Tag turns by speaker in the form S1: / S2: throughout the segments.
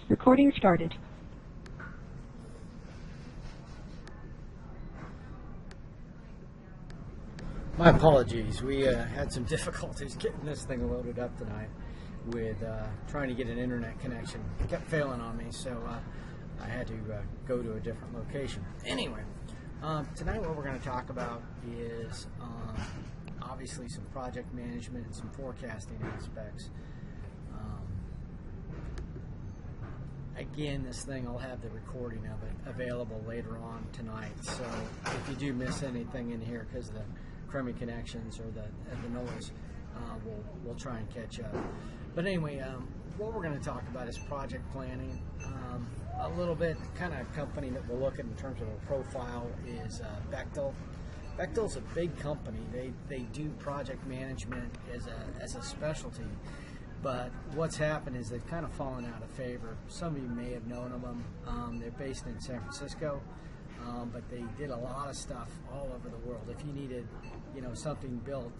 S1: Recording started.
S2: My apologies. We had some difficulties getting this thing loaded up tonight with trying to get an internet connection. It kept failing on me, so I had to go to a different location. Anyway, tonight what we're going to talk about is obviously some project management and some forecasting aspects. Again, this thing, I'll have the recording of it available later on tonight, so if you do miss anything in here because of the crummy connections or the noise, we'll try and catch up. But anyway, what we're going to talk about is project planning. A little bit, kind of company that we'll look at in terms of a profile is Bechtel. Bechtel's a big company. They do project management as a specialty. But what's happened is they've kind of fallen out of favor. Some of you may have known of them. They're based in San Francisco, but they did a lot of stuff all over the world. If you needed, something built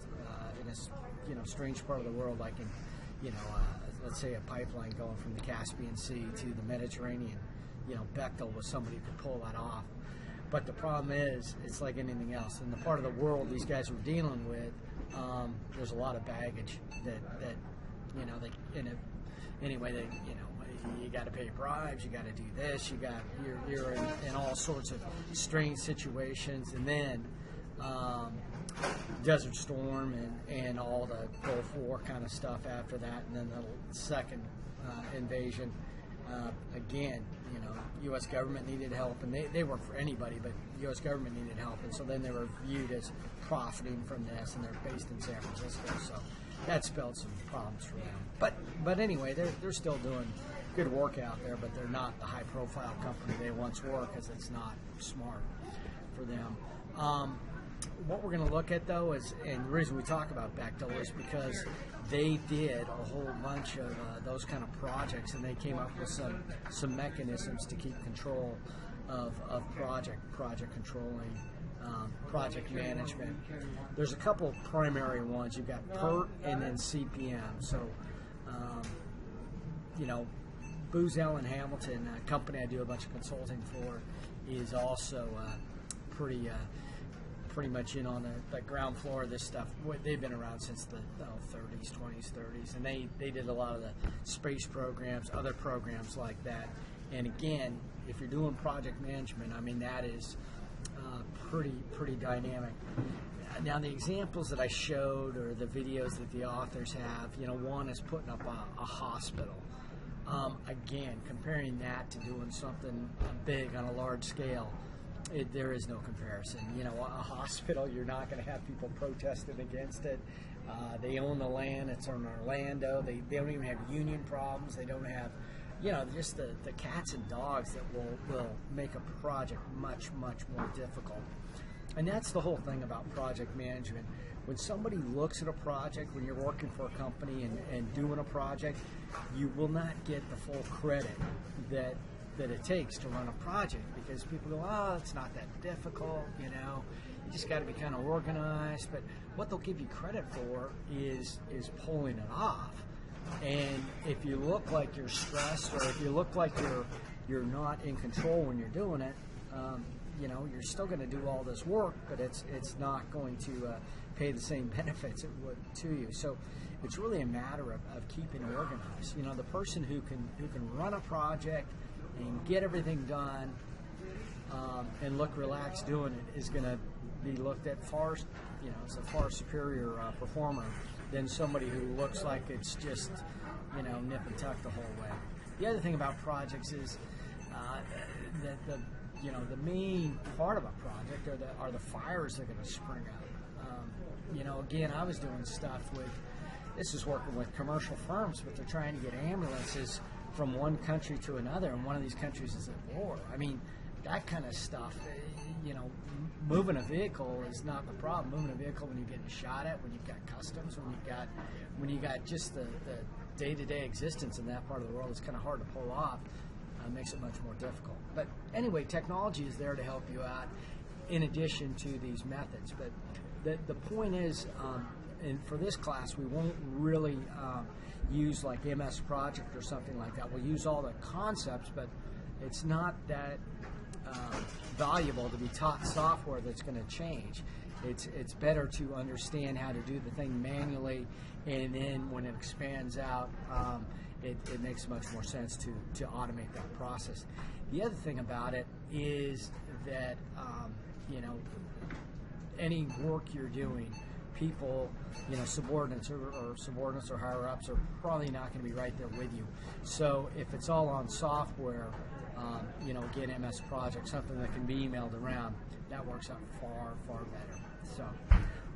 S2: in a, strange part of the world, like in, let's say a pipeline going from the Caspian Sea to the Mediterranean, Bechtel was somebody who could pull that off. But the problem is, it's like anything else. In the part of the world these guys were dealing with, there's a lot of baggage that you got to pay bribes, you got to do this, you're in all sorts of strange situations, and then Desert Storm and all the Gulf War kind of stuff after that, and then the second invasion. Again, U.S. government needed help, and they weren't for anybody, but U.S. government needed help, and so then they were viewed as profiting from this, and they're based in San Francisco, so that spelled some problems for them. But anyway, they're still doing good work out there, but they're not the high-profile company they once were because it's not smart for them. What we're going to look at, though, is, and the reason we talk about Bechtel is because they did a whole bunch of those kind of projects, and they came up with some mechanisms to keep control of project controlling, project management. There's a couple of primary ones. You've got PERT and then CPM. So, Booz Allen Hamilton, a company I do a bunch of consulting for, is also pretty much in on the ground floor of this stuff. They've been around since the 30s, 20s, 30s, and they did a lot of the space programs, other programs like that. And again, if you're doing project management, that is pretty dynamic. Now, the examples that I showed or the videos that the authors have, one is putting up a hospital. Again, comparing that to doing something big on a large scale, there is no comparison. A hospital, you're not going to have people protesting against it. They own the land. It's in Orlando. They don't even have union problems. They don't have, just the cats and dogs that will make a project much, much more difficult. And that's the whole thing about project management. When somebody looks at a project, when you're working for a company and doing a project, you will not get the full credit that it takes to run a project, because people go, oh, it's not that difficult, you just got to be kind of organized. But what they'll give you credit for is pulling it off. And if you look like you're stressed, or if you look like you're not in control when you're doing it, you're still going to do all this work, but it's not going to pay the same benefits it would to you. So it's really a matter of keeping organized. The person who can run a project and get everything done and look relaxed doing it is going to be looked at as a far superior performer than somebody who looks like it's just nip and tuck the whole way. The other thing about projects is that the main part of a project are the fires that are going to spring up. Again, I was doing stuff this is working with commercial firms, but they're trying to get ambulances from one country to another, and one of these countries is at war. That kind of stuff, moving a vehicle is not the problem. Moving a vehicle when you're getting shot at, when you've got customs, when you got just the day-to-day existence in that part of the world, it's kind of hard to pull off. Makes it much more difficult. But anyway, technology is there to help you out in addition to these methods. But the point is, and for this class, we won't really use like MS Project or something like that. We'll use all the concepts, but it's not that valuable to be taught software that's going to change. It's better to understand how to do the thing manually, and then when it expands out, it makes much more sense to automate that process. The other thing about it is that any work you're doing, people, subordinates or higher ups are probably not going to be right there with you. So if it's all on software, again, MS Project, something that can be emailed around, that works out far, far better. So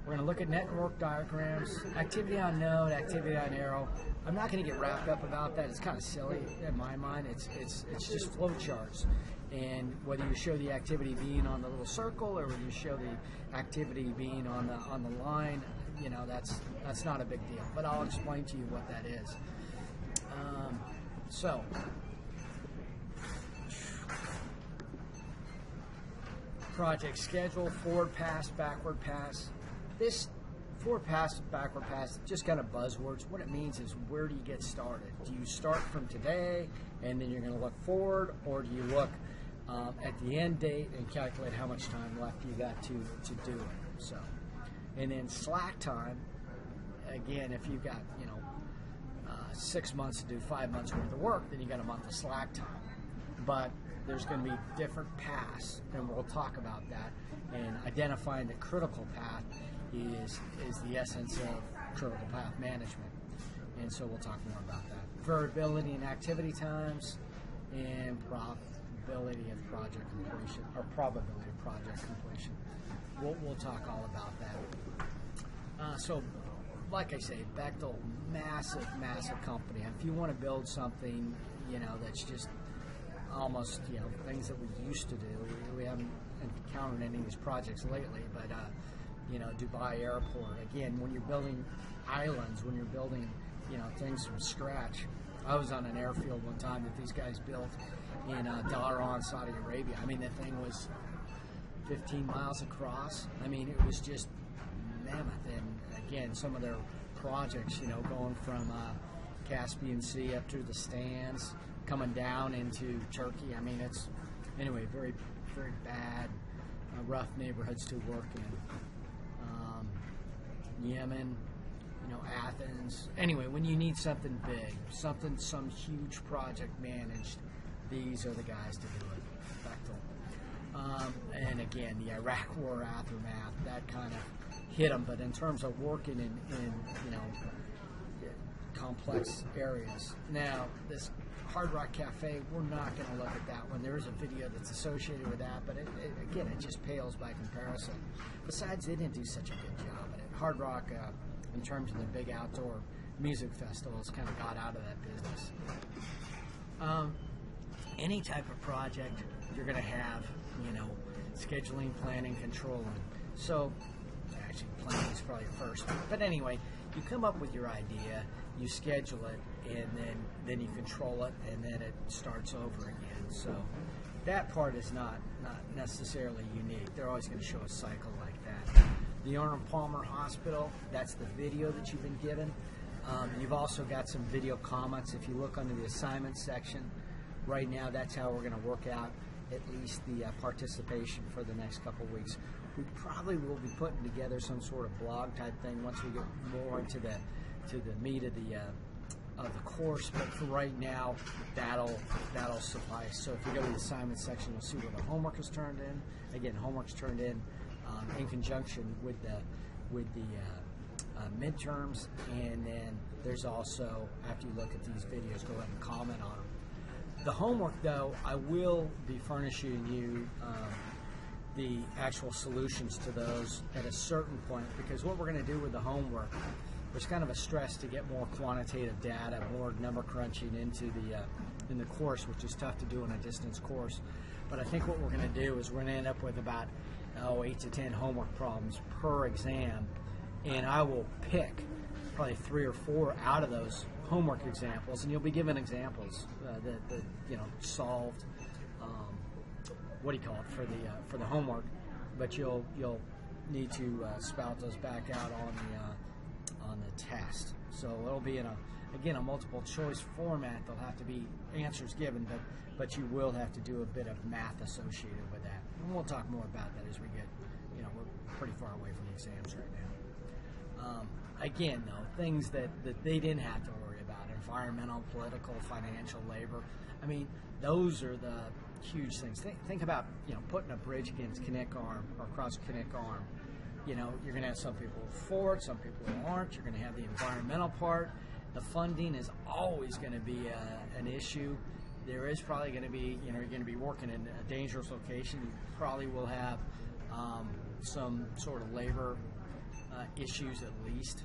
S2: we're going to look at network diagrams, activity on node, activity on arrow. I'm not going to get wrapped up about that. It's kind of silly in my mind. It's just flow charts. And whether you show the activity being on the little circle or whether you show the activity being on the line, that's not a big deal. But I'll explain to you what that is. So project schedule, forward pass, backward pass. This forward pass, backward pass, just kind of buzzwords. What it means is, where do you get started? Do you start from today and then you're going to look forward, or do you look at the end date and calculate how much time left you got to do it? So, and then slack time, again, if you've got 6 months to do 5 months worth of work, then you got a month of slack time. But there's going to be different paths, and we'll talk about that. And identifying the critical path is the essence of critical path management. And so we'll talk more about that. Variability in activity times and probability of project completion, or probability of project completion. We'll talk all about that. So, like I say, Bechtel, massive, massive company. And if you want to build something, that's just almost, things that we used to do. We haven't encountered any of these projects lately, but Dubai Airport, again, when you're building islands, when you're building, things from scratch. I was on an airfield one time that these guys built in Dhahran, Saudi Arabia. I mean, the thing was 15 miles across. I mean, it was just mammoth. And again, some of their projects, going from Caspian Sea up through the Stands, coming down into Turkey. I mean, it's, anyway, very, very bad, rough neighborhoods to work in. Yemen, Athens. Anyway, when you need something big, some huge project managed, these are the guys to do it. Bechtel. And again, the Iraq War aftermath, that kind of hit them. But in terms of working in complex areas. Now, this Hard Rock Cafe, we're not going to look at that one. There is a video that's associated with that, but again, it just pales by comparison. Besides, they didn't do such a good job at it. Hard Rock, in terms of the big outdoor music festivals, kind of got out of that business. Any type of project, you're going to have, scheduling, planning, controlling. So, actually, planning is probably first. But anyway, you come up with your idea, you schedule it, and then you control it, and then it starts over again. So that part is not necessarily unique. They're always going to show a cycle like that. The Arnold Palmer Hospital, that's the video that you've been given. You've also got some video comments. If you look under the assignment section, right now that's how we're going to work out at least the participation for the next couple of weeks. We probably will be putting together some sort of blog type thing once we get more into the meat of the course, but for right now, that'll suffice. So if you go to the assignment section, you'll see where the homework is turned in. Again, homework's turned in conjunction with the midterms, and then there's also, after you look at these videos, go ahead and comment on them. The homework, though, I will be furnishing you the actual solutions to those at a certain point, because what we're going to do with the homework, there's kind of a stress to get more quantitative data, more number crunching into in the course, which is tough to do in a distance course. But I think what we're going to do is we're going to end up with about 8 to 10 homework problems per exam, and I will pick probably 3 or 4 out of those homework examples, and you'll be given examples that solved. What do you call it for the homework? But you'll need to spout those back out on the test. So it'll be in a multiple choice format. There'll have to be answers given, but you will have to do a bit of math associated with that. And we'll talk more about that as we get, we're pretty far away from the exams right now. Again, though, things that they didn't have to worry about: environmental, political, financial, labor. I mean, those are the huge things. Think about, putting a bridge against Knik Arm or across Knik Arm. You're going to have some people for it, some people who aren't. You're going to have the environmental part. The funding is always going to be an issue. There is probably going to be, you're going to be working in a dangerous location. You probably will have some sort of labor issues at least.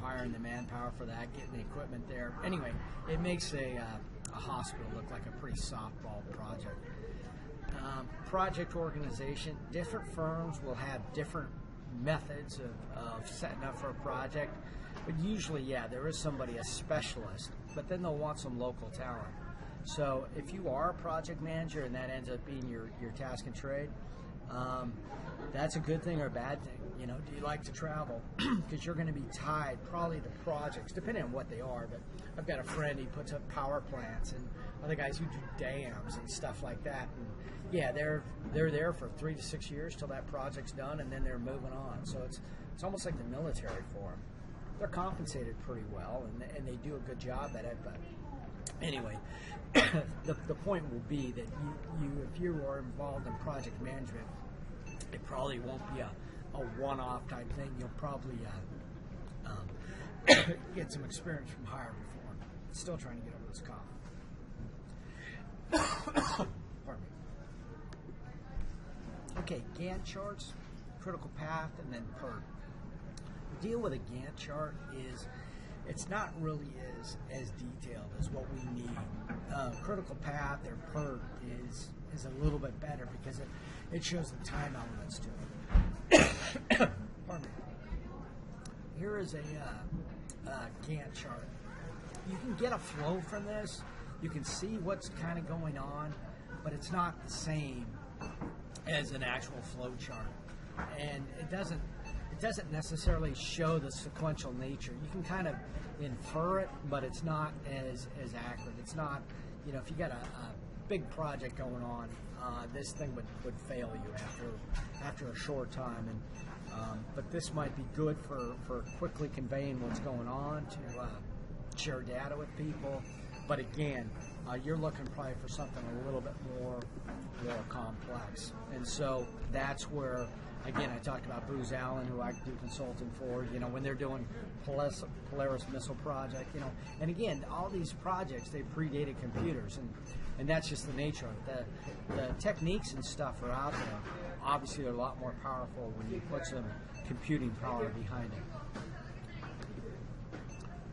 S2: Hiring the manpower for that, getting the equipment there. Anyway, it makes a hospital look like a pretty softball project. Project organization, different firms will have different methods of setting up for a project, but usually, there is somebody, a specialist, but then they'll want some local talent. So if you are a project manager and that ends up being your task and trade, that's a good thing or a bad thing. Do you like to travel? Because you're going to be tied probably to projects, depending on what they are. But I've got a friend, he puts up power plants, and other guys who do dams and stuff like that. And they're there for 3 to 6 years till that project's done, and then they're moving on. So it's almost like the military for them. They're compensated pretty well, and they do a good job at it. But anyway, the point will be that you if you are involved in project management, it probably won't be a one-off type thing. You'll probably get some experience from higher before. Still trying to get over this cough. Pardon me. Okay, Gantt charts, critical path, and then PERT. The deal with a Gantt chart is it's not really as detailed as what we need. Critical path or PERT is a little bit better because it shows the time elements to it. Pardon me. Here is a Gantt chart. You can get a flow from this. You can see what's kind of going on, but it's not the same as an actual flow chart. And it doesn't necessarily show the sequential nature. You can kind of infer it, but it's not as accurate. It's not, if you got a big project going on, this thing would fail you after a short time. And but this might be good for quickly conveying what's going on, to share data with people. But again, you're looking probably for something a little bit more complex. And so that's where, again, I talked about Booz Allen, who I do consulting for, when they're doing Polaris missile project, and again, all these projects, they predated computers, and that's just the nature of it. The techniques and stuff are out there. Obviously, they're a lot more powerful when you put some computing power behind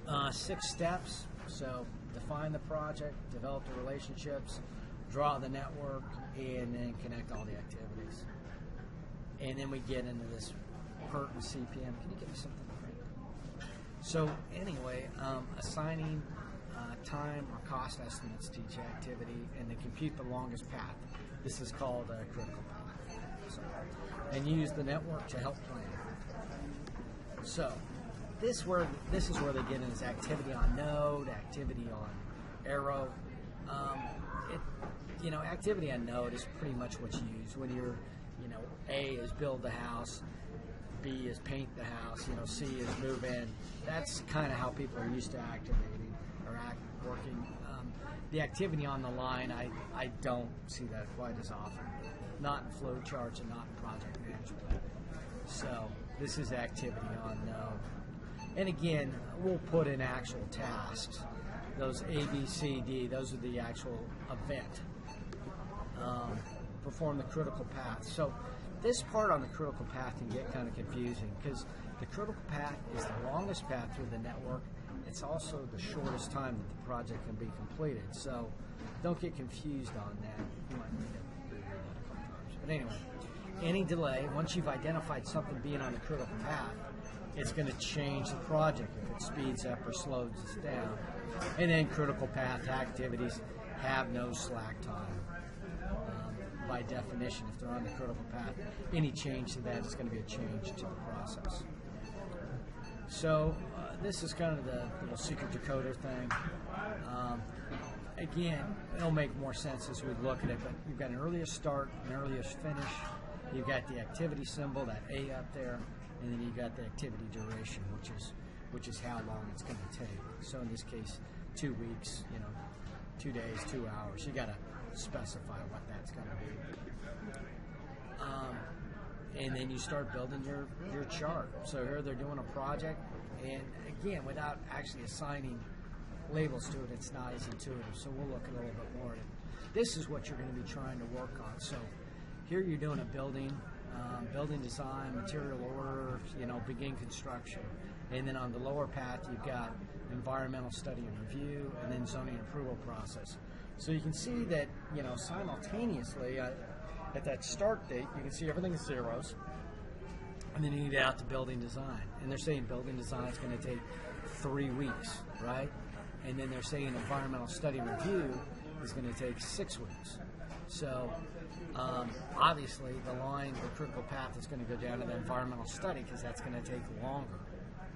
S2: it. 6 steps. So define the project, develop the relationships, draw the network, and then connect all the activities. And then we get into this PERT and CPM. Can you give me something to drink? So anyway, assigning time or cost estimates to each activity, and then compute the longest path. This is called a critical path. So, and use the network to help plan. So this is where they get in, is activity on node, activity on arrow. Activity on node is pretty much what you use when you're, A is build the house, B is paint the house, C is move in. That's kind of how people are used to activating or working. The activity on the line, I don't see that quite as often. Not in flow charts and not in project management. So this is activity on node. And again, we'll put in actual tasks. Those A, B, C, D, those are the actual event. Perform the critical path. So this part on the critical path can get kind of confusing because the critical path is the longest path through the network. It's also the shortest time that the project can be completed. So don't get confused on that. You might need to read that a couple times. But anyway, any delay, once you've identified something being on the critical path, it's going to change the project if it speeds up or slows us down. And then critical path activities have no slack time. By definition, if they're on the critical path, any change to that is going to be a change to the process. So this is kind of the little secret decoder thing. Again, it'll make more sense as we look at it, but you've got an earliest start, an earliest finish. You've got the activity symbol, that A up there, and then you've got the activity duration, which is how long it's going to take. So in this case, 2 weeks, 2 days, 2 hours. You got to specify what that's going to be. And then you start building your chart. So here they're doing a project, and again, without actually assigning labels to it, it's not as intuitive. So we'll look at a little bit more at it. This is what you're going to be trying to work on. So here you're doing a building design, material order, begin construction. And then on the lower path, you've got environmental study and review, and then zoning approval process. So you can see that, simultaneously, at that start date, you can see everything is zeros, and then you get out to building design. And they're saying building design is going to take 3 weeks, right? And then they're saying environmental study review is going to take 6 weeks. So obviously the critical path is going to go down to the environmental study because that's going to take longer,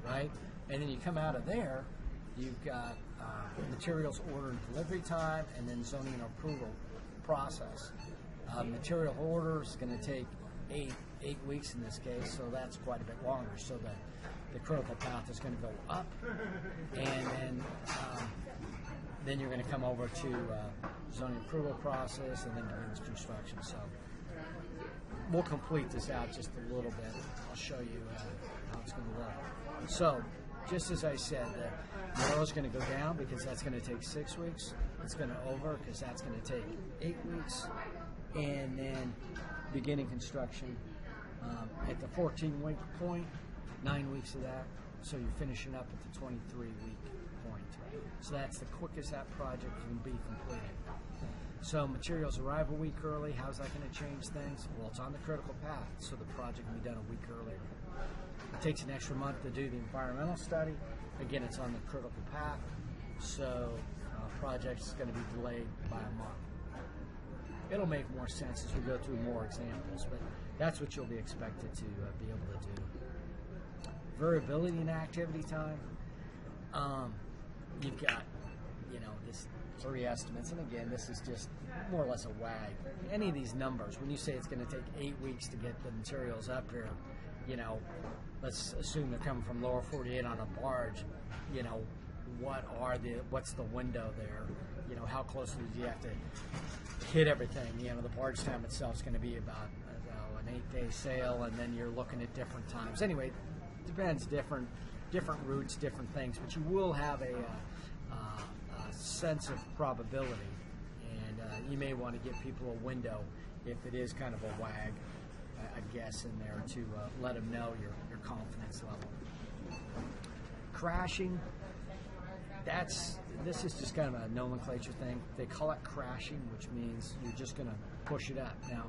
S2: right? And then you come out of there, you've got materials order and delivery time, and then zoning and approval process. Material order is going to take eight weeks in this case, so that's quite a bit longer. So the critical path is going to go up, and then you're going to come over to zoning approval process, and then begins construction. So we'll complete this out just a little bit. I'll show you how it's going to look. So just as I said, the arrow is going to go down because that's going to take 6 weeks. It's going to over because that's going to take 8 weeks. And then beginning construction at the 14-week point, 9 weeks of that. So you're finishing up at the 23-week point. So that's the quickest that project can be completed. So materials arrive a week early. How's that going to change things? Well, it's on the critical path, so the project can be done a week earlier. It takes an extra month to do the environmental study. Again, it's on the critical path, so project's going to be delayed by a month. It'll make more sense as we go through more examples, but that's what you'll be expected to be able to do. Variability in activity time. You've got, this 3 estimates, and again, this is just more or less a wag. Any of these numbers, when you say it's going to take 8 weeks to get the materials up here, let's assume they're coming from lower 48 on a barge, what's the window there? How closely do you have to hit everything? The barge time itself is going to be about an 8-day sail, and then you're looking at different times. Anyway, it depends, different routes, different things, but you will have a sense of probability, and you may want to give people a window if it is kind of a wag, I guess, in there to let them know your confidence level. Crashing. This is just kind of a nomenclature thing. They call it crashing, which means you're just going to push it up. Now,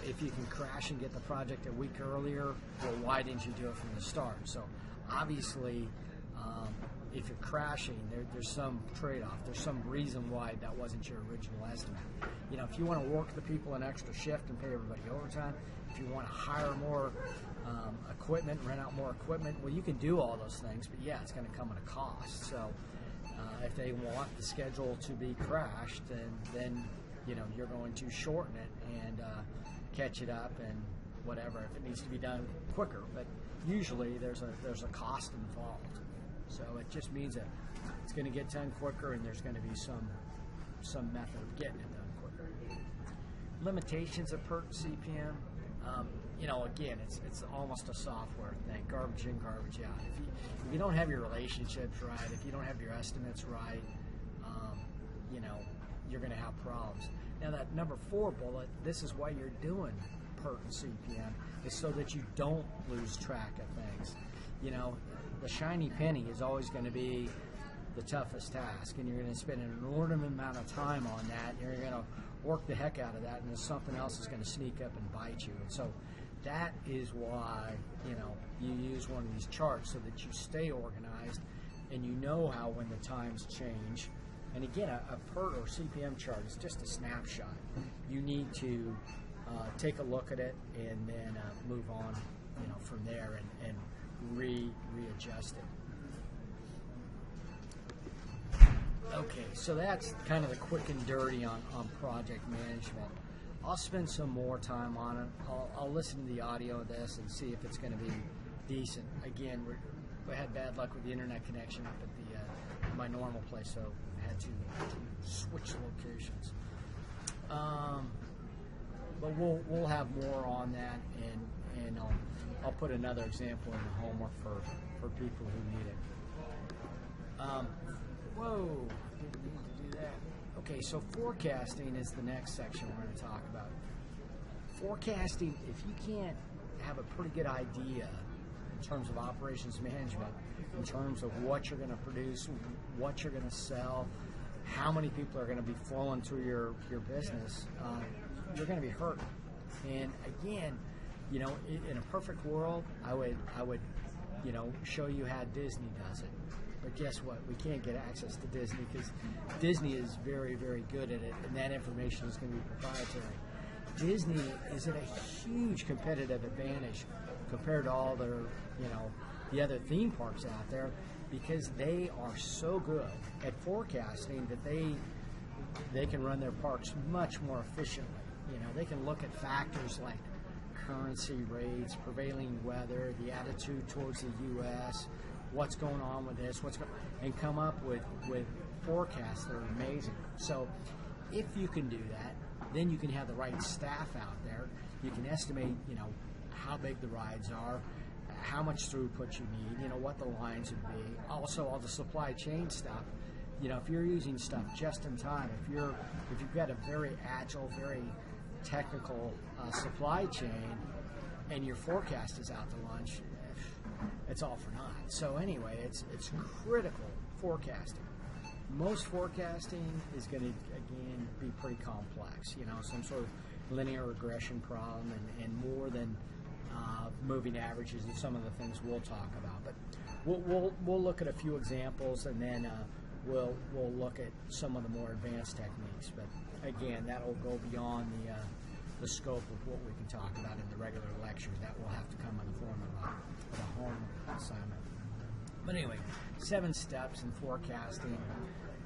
S2: if you can crash and get the project a week earlier, well, why didn't you do it from the start? So, obviously, if you're crashing, there's some trade-off. There's some reason why that wasn't your original estimate. If you want to work the people an extra shift and pay everybody overtime, if you want to hire more equipment, rent out more equipment, well, you can do all those things, but yeah, it's going to come at a cost. So if they want the schedule to be crashed, then you're going to shorten it and catch it up and whatever if it needs to be done quicker. But usually there's a cost involved. So it just means that it's going to get done quicker, and there's going to be some method of getting it done quicker. Limitations of PERT CPM. Again, it's almost a software thing. Garbage in, garbage out. If you don't have your relationships right, if you don't have your estimates right, you're going to have problems. Now that number 4 bullet, this is why you're doing PERT and CPM, is so that you don't lose track of things. The shiny penny is always going to be the toughest task, and you're going to spend an inordinate amount of time on that. You're going to work the heck out of that, and then something else is going to sneak up and bite you. And so that is why you use one of these charts, so that you stay organized and you know how when the times change. And again, a PERT or CPM chart is just a snapshot. You need to take a look at it and then move on from there and readjust it. Okay, so that's kind of the quick and dirty on project management. I'll spend some more time on it. I'll listen to the audio of this and see if it's going to be decent. Again, we had bad luck with the internet connection up at my normal place, so I had to switch locations. But we'll have more on that, and I'll put another example in the homework for people who need it. Whoa, didn't need to do that. Okay, so forecasting is the next section we're going to talk about. Forecasting, if you can't have a pretty good idea in terms of operations management, in terms of what you're going to produce, what you're going to sell, how many people are going to be flowing through your business, you're going to be hurt. And again, in a perfect world, I would show you how Disney does it. But guess what? We can't get access to Disney because Disney is very, very good at it, and that information is going to be proprietary. Disney is at a huge competitive advantage compared to all their, the other theme parks out there, because they are so good at forecasting that they can run their parks much more efficiently. They can look at factors like currency rates, prevailing weather, the attitude towards the U.S., what's going on with this, and come up with forecasts that are amazing. So if you can do that, then you can have the right staff out there. You can estimate, how big the rides are, how much throughput you need, what the lines would be. Also, all the supply chain stuff. If you're using stuff just in time, if you've got a very agile, very technical supply chain, and your forecast is out to lunch, it's all for naught. So anyway, it's critical forecasting. Most forecasting is going to, again, be pretty complex, some sort of linear regression problem and more than moving averages and some of the things we'll talk about. But we'll look at a few examples, and then we'll look at some of the more advanced techniques. But again, that'll go beyond the scope of what we can talk about in the regular lecture. That will have to come in the form of a home assignment. But anyway, 7 steps in forecasting.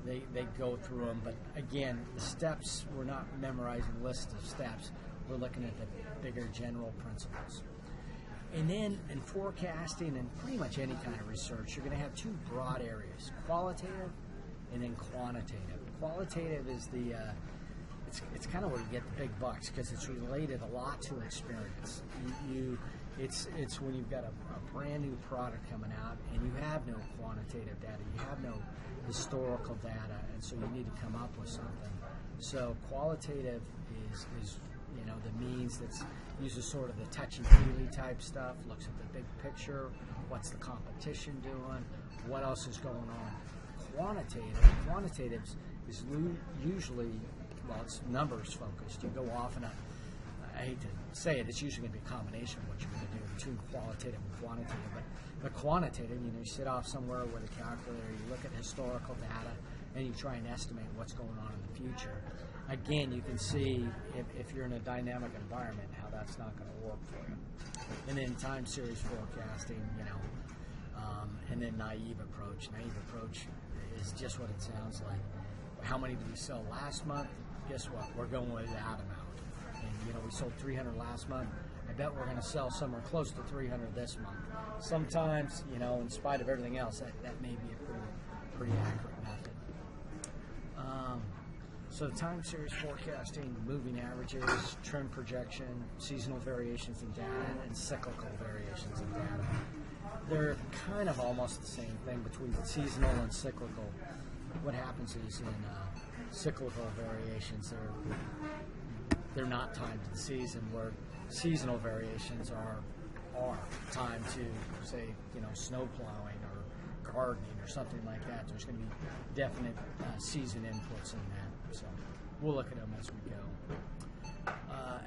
S2: They go through them, but again, the steps, we're not memorizing lists of steps. We're looking at the bigger general principles. And then in forecasting and pretty much any kind of research, you're going to have 2 broad areas: qualitative and then quantitative. Qualitative is it's kind of where you get the big bucks, because it's related a lot to experience. It's when you've got a brand new product coming out and you have no quantitative data, you have no historical data, and so you need to come up with something. So qualitative is the means that uses sort of the touchy-feely type stuff, looks at the big picture, what's the competition doing, what else is going on. Quantitative is usually, it's numbers focused. You go off, and I hate to say it, it's usually going to be a combination of what you're going to do between qualitative and quantitative. But quantitative, you sit off somewhere with a calculator, you look at historical data, and you try and estimate what's going on in the future. Again, you can see if you're in a dynamic environment how that's not going to work for you. And then time series forecasting, and then naive approach. Naive approach is just what it sounds like. How many did we sell last month? Guess what? We're going with that amount. And we sold 300 last month. I bet we're going to sell somewhere close to 300 this month. Sometimes, in spite of everything else, that may be a pretty accurate method. So time series forecasting, moving averages, trend projection, seasonal variations in data, and cyclical variations in data. They're kind of almost the same thing between seasonal and cyclical. What happens is in cyclical variations, they're not timed to the season, where seasonal variations are timed to, say, snow plowing or gardening or something like that. There's going to be definite season inputs in that. So we'll look at them as we go.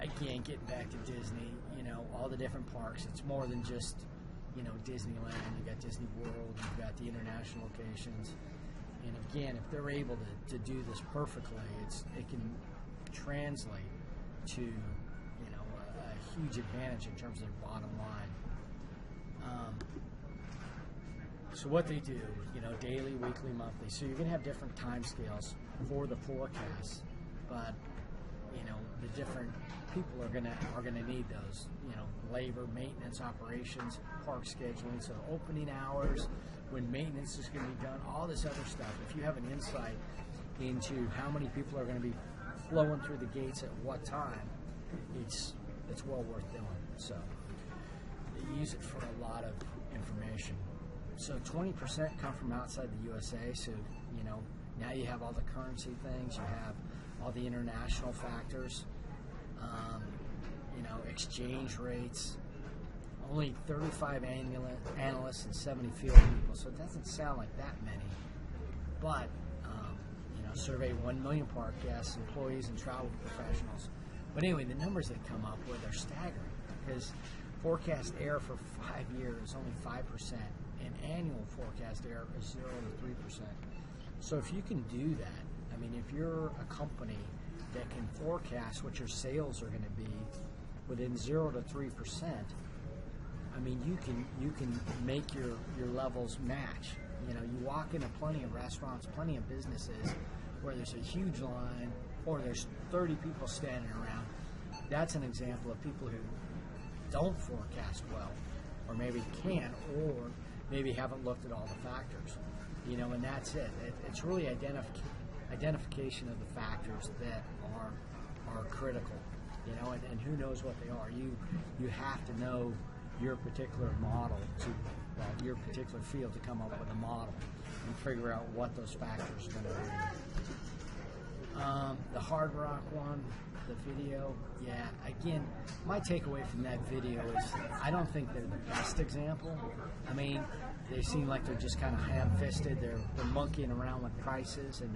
S2: Again, getting back to Disney, all the different parks, it's more than just, Disneyland. You've got Disney World, you've got the international locations. And again, if they're able to do this perfectly, it can translate to a huge advantage in terms of their bottom line. So what they do, daily, weekly, monthly. So you're going to have different time scales for the forecast, but the different people are gonna need those. Labor, maintenance, operations, park scheduling, so opening hours, when maintenance is going to be done, all this other stuff. If you have an insight into how many people are going to be flowing through the gates at what time, it's well worth doing. So they use it for a lot of information. So 20% come from outside the USA. So now you have all the currency things, you have all the international factors, exchange rates. Only 35 analysts and 70 field people, so it doesn't sound like that many. But surveyed 1 million park guests, employees, and travel professionals. But anyway, the numbers they come up with are staggering, because forecast error for 5 years is only 5%, and annual forecast error is 0 to 3%. So if you can do that, if you're a company that can forecast what your sales are going to be within 0 to 3%, you can make your levels match. You walk into plenty of restaurants, plenty of businesses where there's a huge line or there's 30 people standing around. That's an example of people who don't forecast well, or maybe can, or maybe haven't looked at all the factors. And that's it. It's really identification of the factors that are critical. And who knows what they are. You have to know your particular model your particular field to come up with a model and figure out what those factors are going to be. The Hard Rock one, the video, again, my takeaway from that video is I don't think they're the best example. They seem like they're just kind of ham-fisted. They're monkeying around with prices, and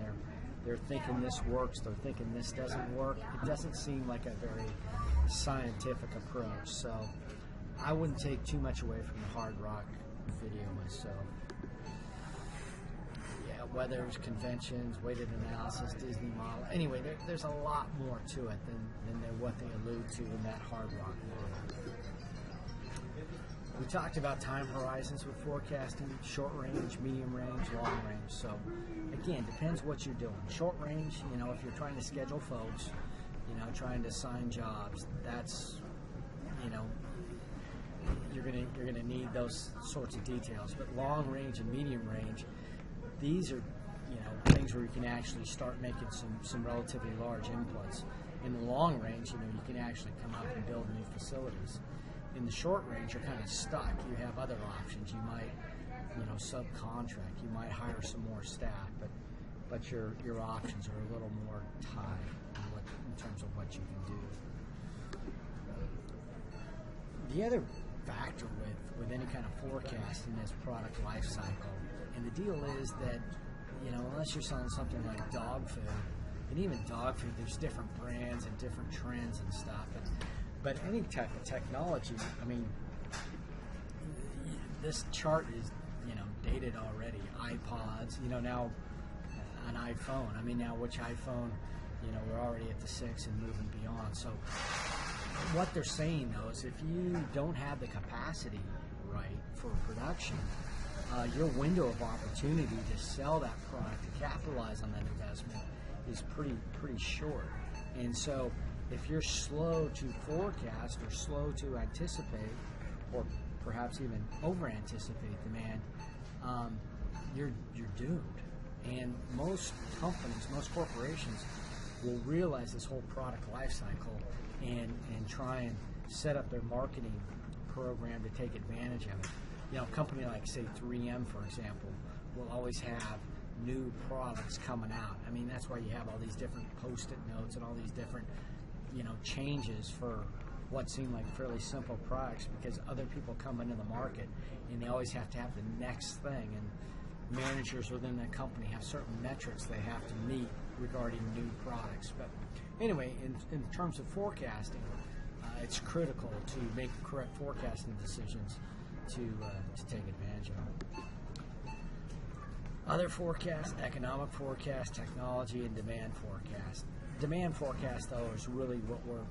S2: they're thinking this works, they're thinking this doesn't work. It doesn't seem like a very scientific approach. So I wouldn't take too much away from the Hard Rock video myself. Weathers, conventions, weighted analysis, Disney model. Anyway, there's a lot more to it than what they allude to in that Hard Rock model. We talked about time horizons with forecasting, short range, medium range, long range. So again, depends what you're doing. Short range, if you're trying to schedule folks, trying to assign jobs, that's, you're gonna need those sorts of details. But long range and medium range, these are things where you can actually start making some relatively large inputs. In the long range, you can actually come up and build new facilities. In the short range, you're kind of stuck. You have other options. You might, subcontract. You might hire some more staff, but your options are a little more tied in terms of what you can do. The other factor with any kind of forecasting is product life cycle. And the deal is that, unless you're selling something like dog food, and even dog food, there's different brands and different trends and stuff. But any type of technology, this chart is, dated already. iPods, now an iPhone. Now which iPhone, we're already at the 6 and moving beyond. So what they're saying, though, is if you don't have the capacity right for production, your window of opportunity to sell that product, to capitalize on that investment, is pretty short. And so if you're slow to forecast or slow to anticipate, or perhaps even over-anticipate demand, you're doomed. And most companies, most corporations will realize this whole product life cycle and try and set up their marketing program to take advantage of it. A company like, say, 3M, for example, will always have new products coming out. That's why you have all these different Post-it notes and all these different, changes for what seem like fairly simple products, because other people come into the market and they always have to have the next thing. And managers within that company have certain metrics they have to meet regarding new products. But anyway, in terms of forecasting, it's critical to make correct forecasting decisions to take advantage of it. Other forecasts: economic forecast, technology, and demand forecast. Demand forecast, though, is really what we're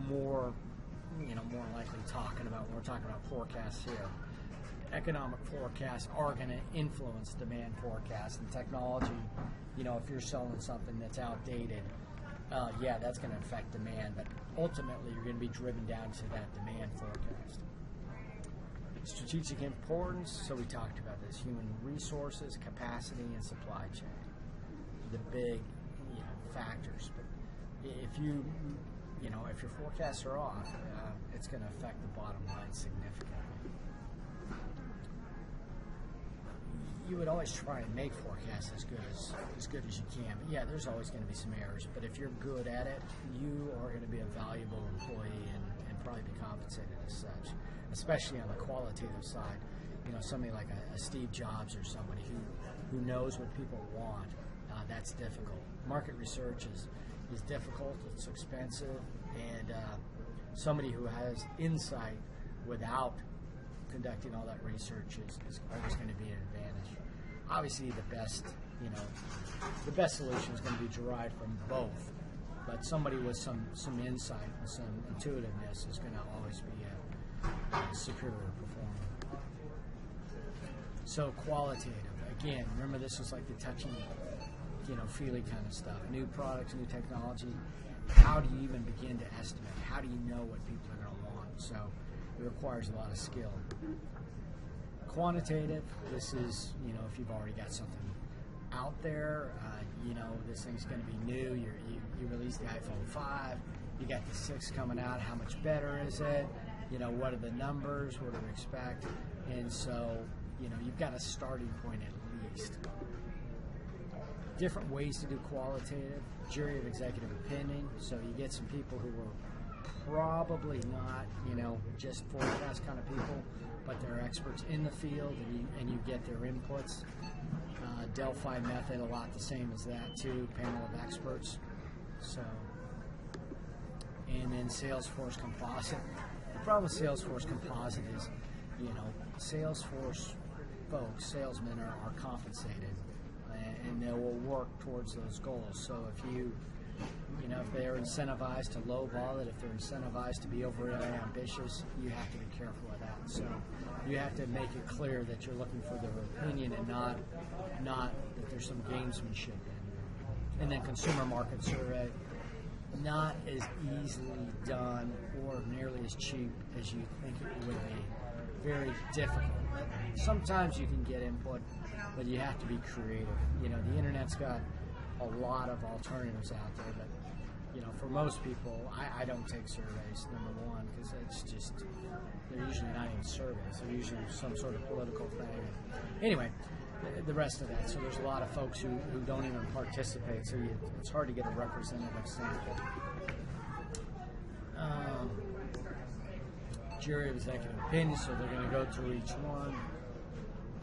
S2: more likely talking about when we're talking about forecasts here. economic forecasts are going to influence demand forecasts, and technology, if you're selling something that's outdated, that's going to affect demand, but ultimately you're going to be driven down to that demand forecast. Strategic importance, so we talked about this, human resources, capacity, and supply chain, the big factors. But if your forecasts are off, it's going to affect the bottom line significantly. You would always try and make forecasts as good as you can. But yeah, there's always going to be some errors. But if you're good at it, you are going to be a valuable employee and probably be compensated as such. Especially on the qualitative side, somebody like a Steve Jobs or somebody who knows what people want. That's difficult. Market research is difficult. It's expensive, and somebody who has insight without conducting all that research is always going to be an advantage. Obviously, the best solution is going to be derived from both, but somebody with some insight and some intuitiveness is going to always be a superior performer. So qualitative, again, remember this was like the touchy, feely kind of stuff. New products, new technology. How do you even begin to estimate? How do you know what people are going to want? So it requires a lot of skill. Quantitative, this is, if you've already got something out there, this thing's going to be new. You released the iPhone 5, you got the 6 coming out. How much better is it? What are the numbers? What do we expect? And so, you've got a starting point at least. Different ways to do qualitative. Jury of executive opinion. So you get some people who were probably not, just forecast kind of people, but they're experts in the field, and you get their inputs. Delphi method, a lot the same as that too. Panel of experts. So, and then Salesforce Composite. The problem with Salesforce Composite is, Salesforce folks, salesmen are compensated, and they will work towards those goals. So if they're incentivized to lowball it, if they're incentivized to be overly ambitious, you have to be careful of that. So you have to make it clear that you're looking for their opinion and not that there's some gamesmanship in. And then consumer market survey, not as easily done or nearly as cheap as you think it would be. Very difficult. Sometimes you can get input, but you have to be creative. The internet's got a lot of alternatives out there, but for most people, I don't take surveys, number one, because they're usually not even surveys. They're usually some sort of political thing. Anyway, the rest of that. So there's a lot of folks who don't even participate, so it's hard to get a representative sample. Jury of executive opinion, so they're going to go through each one.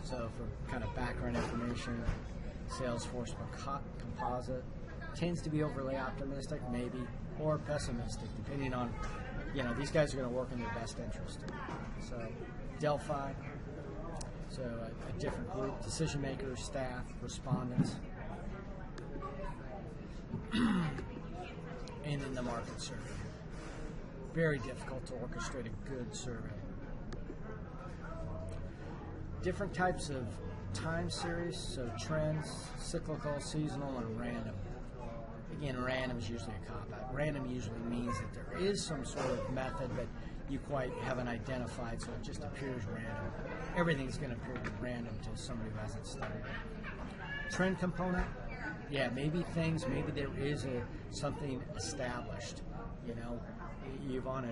S2: So for kind of background information, Salesforce Composite tends to be overly optimistic, maybe, or pessimistic, depending on, these guys are going to work in their best interest. So Delphi, so a different group, decision makers, staff, respondents, and then the market survey. Very difficult to orchestrate a good survey. Different types of time series, so trends, cyclical, seasonal, and random. Again, random is usually a cop-out. Random usually means that there is some sort of method, but you quite haven't identified, so it just appears random. Everything's going to appear random to somebody who hasn't studied it. Trend component, maybe there is something established. You're on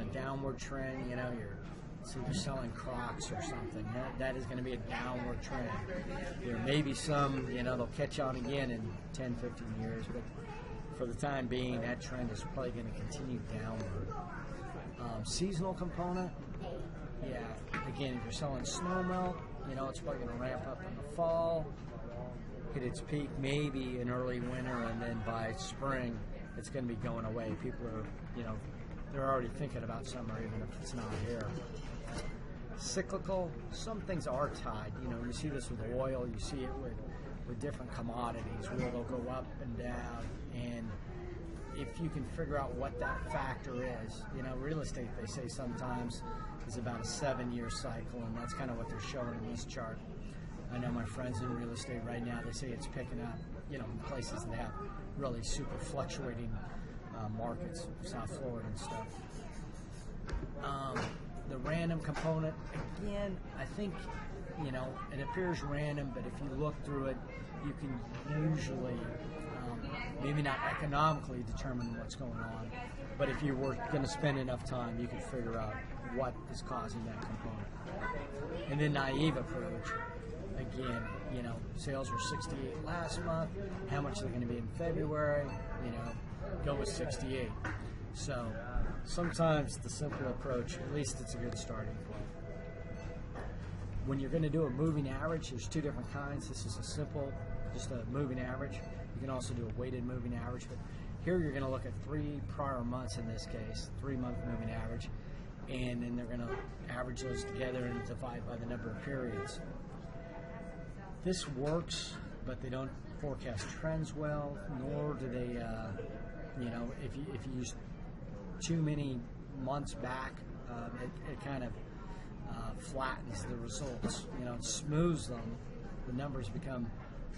S2: a downward trend. You're selling Crocs or something. That is going to be a downward trend. There may be some, they'll catch on again in 10, 15 years, but for the time being, that trend is probably going to continue downward. Seasonal component, again, if you're selling snow melt, it's probably going to ramp up in the fall, hit its peak maybe in early winter, and then by spring, it's going to be going away. People are, they're already thinking about summer even if it's not here. Cyclical, some things are tied. You see this with oil, you see it with different commodities where they'll go up and down, and if you can figure out what that factor is, real estate, they say sometimes is about a 7-year cycle, and that's kind of what they're showing in this chart. I know my friends in real estate right now, they say it's picking up, in places that have really super fluctuating markets, South Florida and stuff. The random component, again, I think, it appears random, but if you look through it, you can usually, maybe not economically determine what's going on, but if you were going to spend enough time, you could figure out what is causing that component. And then naive approach, again, sales were 68 last month. How much are they going to be in February? Go with 68. So sometimes the simple approach, at least it's a good starting point. When you're going to do a moving average, there's two different kinds. This is a simple, just a moving average. You can also do a weighted moving average, but here you're going to look at 3 prior months in this case, 3-month moving average, and then they're going to average those together and divide by the number of periods. This works, but they don't forecast trends well, nor do they, if you use too many months back, it kind of flattens the results. It smooths them. The numbers become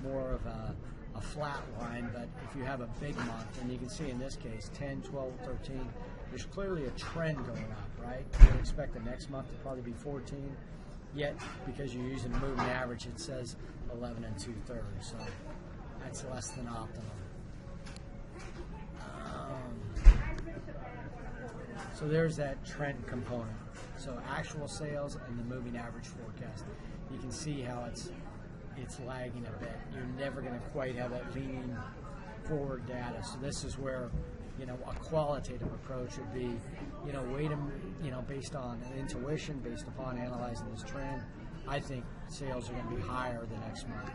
S2: more of a flat line, but if you have a big month, and you can see in this case 10, 12, 13, there's clearly a trend going up, right? You would expect the next month to probably be 14, yet because you're using a moving average, it says 11 2/3, so that's less than optimum. So there's that trend component. So actual sales and the moving average forecast. You can see how it's lagging a bit. You're never going to quite have that leaning forward data. So this is where, a qualitative approach would be, wait based on an intuition, based upon analyzing this trend. I think sales are going to be higher the next month.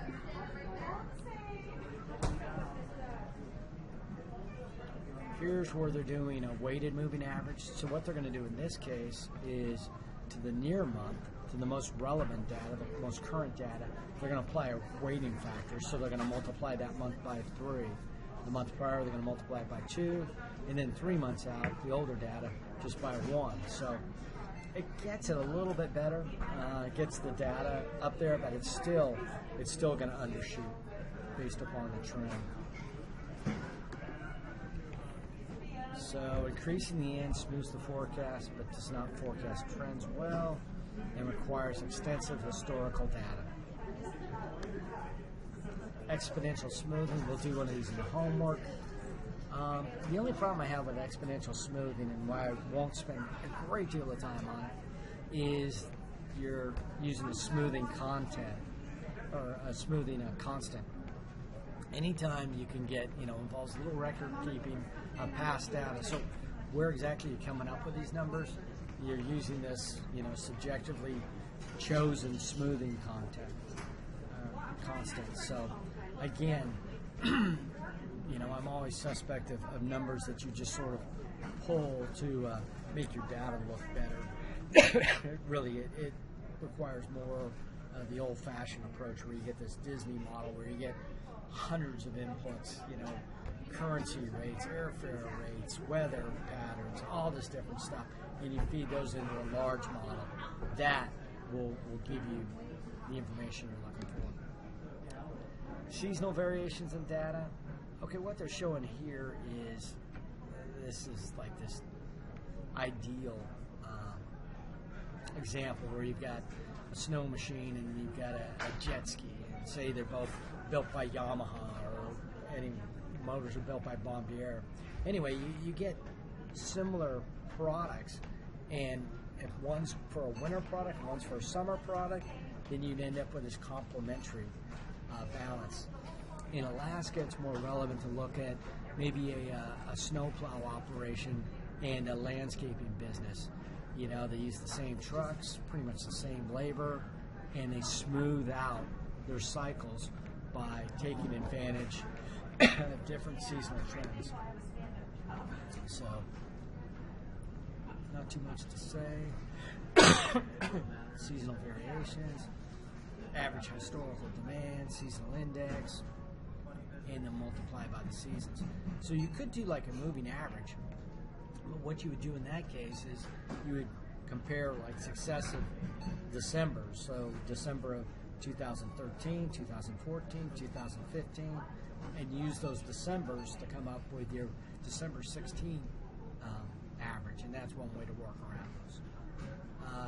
S2: Here's where they're doing a weighted moving average. So what they're going to do in this case is to the near month, to the most relevant data, the most current data, they're going to apply a weighting factor. So they're going to multiply that month by 3. The month prior, they're going to multiply it by 2. And then 3 months out, the older data, just by 1. So it gets it a little bit better. It gets the data up there, but it's still going to undershoot based upon the trend. So increasing the end smooths the forecast, but does not forecast trends well, and requires extensive historical data. Exponential smoothing, we'll do one of these in the homework. The only problem I have with exponential smoothing, and why I won't spend a great deal of time on it, is you're using a smoothing content, or a smoothing constant. Anytime you can get, involves a little record keeping of past data. So where exactly are you coming up with these numbers? You're using this, subjectively chosen smoothing constant. So again, I'm always suspect of numbers that you just sort of pull to make your data look better. It requires more of the old-fashioned approach where you get this Disney model where you get hundreds of inputs, currency rates, airfare rates, weather patterns, all this different stuff, and you feed those into a large model. That will give you the information you're looking for. Seasonal variations in data. Okay, what they're showing here is, this is like this ideal example where you've got a snow machine and you've got a jet ski, and say they're both built by Yamaha, or any motors are built by Bombardier. Anyway, you get similar products, and if one's for a winter product and one's for a summer product, then you'd end up with this complementary balance. In Alaska, it's more relevant to look at maybe a snowplow operation and a landscaping business. They use the same trucks, pretty much the same labor, and they smooth out their cycles by taking advantage of different seasonal trends. So, not too much to say. Seasonal variations, average historical demand, seasonal index, and then multiply by the seasons. So you could do like a moving average. What you would do in that case is you would compare like successive Decembers, so December of 2013, 2014, 2015, and use those Decembers to come up with your December 16 average, and that's one way to work around those.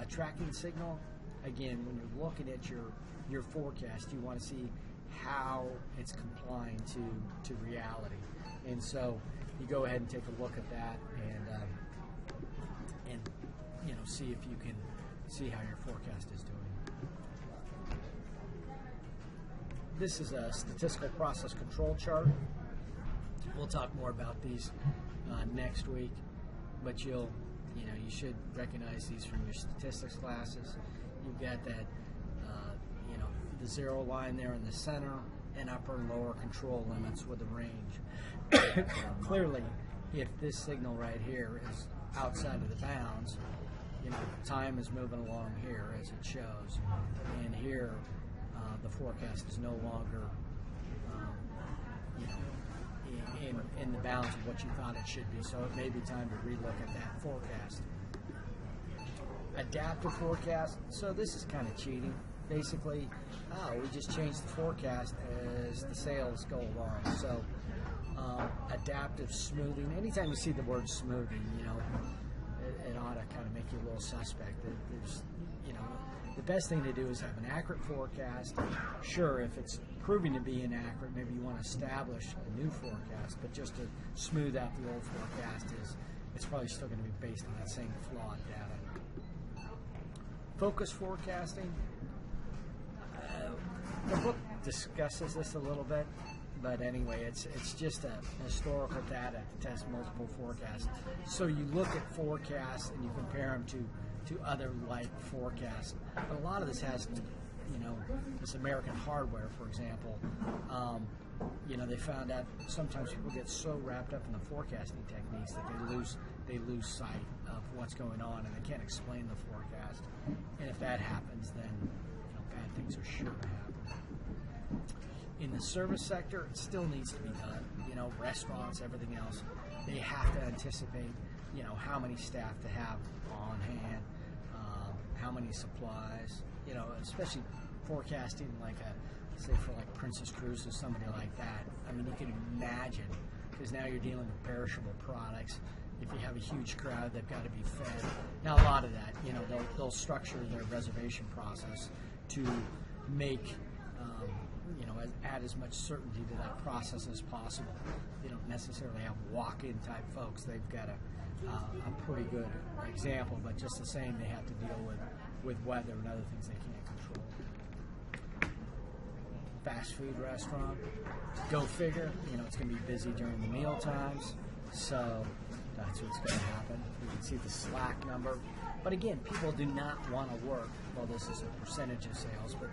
S2: Tracking signal, again, when you're looking at your forecast, you want to see how it's complying to reality, and so you go ahead and take a look at that and see if you can see how your forecast is doing. This is a statistical process control chart. We'll talk more about these next week, but you should recognize these from your statistics classes. You've got that the zero line there in the center, and upper and lower control limits with a range. Clearly, if this signal right here is outside of the bounds, time is moving along here as it shows, and here the forecast is no longer in the bounds of what you thought it should be, so it may be time to relook at that forecast. Adaptive forecast, so this is kind of cheating. Basically, we just change the forecast as the sales go along. So adaptive smoothing, anytime you see the word smoothing, it ought to kind of make you a little suspect. There's, the best thing to do is have an accurate forecast. Sure, if it's proving to be inaccurate, maybe you want to establish a new forecast, but just to smooth out the old forecast it's probably still going to be based on that same flawed data. Focus forecasting. The book discusses this a little bit, but anyway, it's just a historical data to test multiple forecasts. So you look at forecasts and you compare them to other like forecasts. But a lot of this has to, this American Hardware, for example, they found out sometimes people get so wrapped up in the forecasting techniques that they lose sight of what's going on, and they can't explain the forecast. And if that happens, then bad things are sure to happen. In the service sector, it still needs to be done. Restaurants, everything else, they have to anticipate, how many staff to have on hand, how many supplies, especially forecasting say for Princess Cruises, somebody like that. I mean, you can imagine, because now you're dealing with perishable products. If you have a huge crowd, they've got to be fed. Now, a lot of that, they'll structure their reservation process to make, add as much certainty to that process as possible. They don't necessarily have walk-in type folks. They've got a pretty good example, but just the same, they have to deal with weather and other things they can't control. Fast food restaurant, go figure, it's going to be busy during the meal times, so that's what's going to happen. You can see the slack number. But again, people do not want to work. Well, this is a percentage of sales, but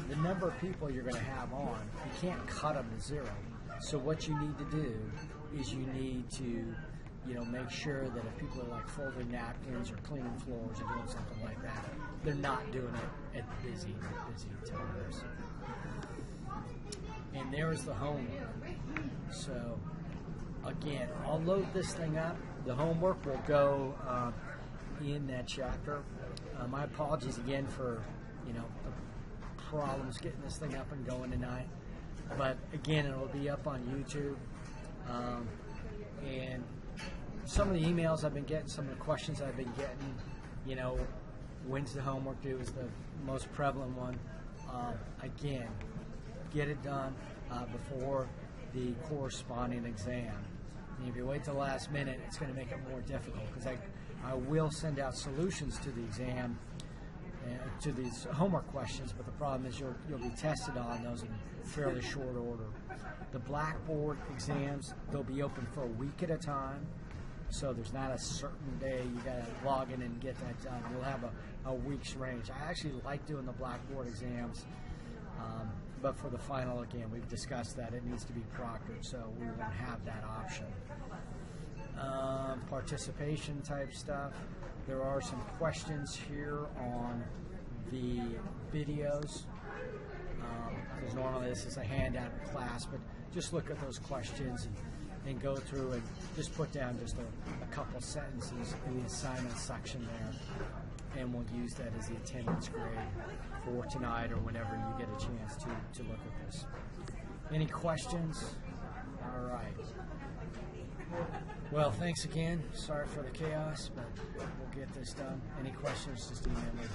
S2: the number of people you're going to have on, you can't cut them to zero. So what you need to do is you need to, make sure that if people are folding napkins or cleaning floors or doing something like that, they're not doing it at busy times. And there's the homework. So again, I'll load this thing up. The homework will go in that chapter. My apologies again for the problems getting this thing up and going tonight, but again, it'll be up on YouTube. And some of the emails I've been getting, some of the questions I've been getting, when's the homework due is the most prevalent one. Again, get it done before the corresponding exam. And if you wait till the last minute, it's going to make it more difficult, because I will send out solutions to the exam, to these homework questions, but the problem is you'll be tested on those in fairly short order. The Blackboard exams, they'll be open for a week at a time, so there's not a certain day you got to log in and get that done. We'll have a week's range. I actually like doing the Blackboard exams, but for the final, again, we've discussed that it needs to be proctored, so we won't have that option. Participation type stuff. There are some questions here on the videos, because normally this is a handout in class, but just look at those questions and go through and just put down just a couple sentences in the assignment section there, and we'll use that as the attendance grade for tonight or whenever you get a chance to look at this. Any questions? All right. Well, thanks again. Sorry for the chaos, but we'll get this done. Any questions, just email me.